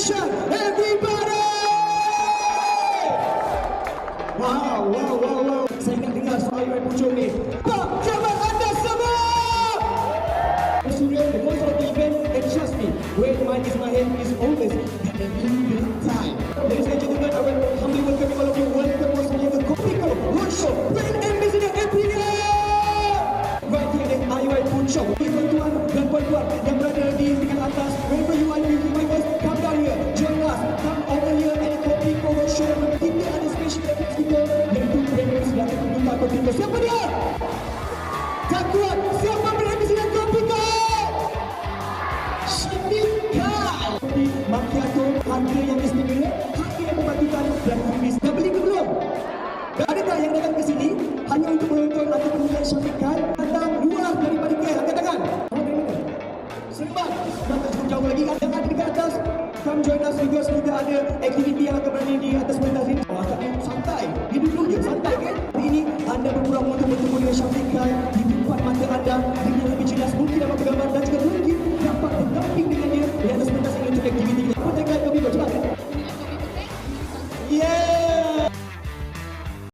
attention, everybody! Wow. Saya nak dengar suara Iwan Pucung ni. Pak, jaman anda semua! Surya, the most of the event, and trust me, where the mind is my head is always at the good time. Ladies and gentlemen, I will humbly welcome you all of you. Welcome once again to Kopiko Roadshow, Brand Ambassador Empire! Right here at Iwan Pucung. Tuan-tuan dan puan-puan yang berada di tingkat atas, wherever you are, you my voice, come down here, join us, come over here at Kopiko Roadshow. Kita ada special events kita, iaitu Brand Ambassador Empire Kopiko. Siapa dia? Tak kuat, siapa Brand Ambassador Kopiko? Macchiato, harga yang istimewa, harga yang membantukan dan freebies. Dah beli ke belum? Adakah yang datang ke sini hanya untuk menonton ataupun melihat syafikan? Datang luar daripada KL, angkat tangan. Sembang, tak cukup jauh lagi. Yang ada dekat atas, come join us because kita ada aktiviti yang akan berada di atas pentas ini. Agaknya santai, ini dulu je, santai kan? Hari ini anda berpeluang untuk bertemu dengan syafikan di depan mata anda dengan lebih jelas. Mungkin dapat bergambar dan juga mungkin dapat berdamping dengan dia di atas pentas ini untuk aktiviti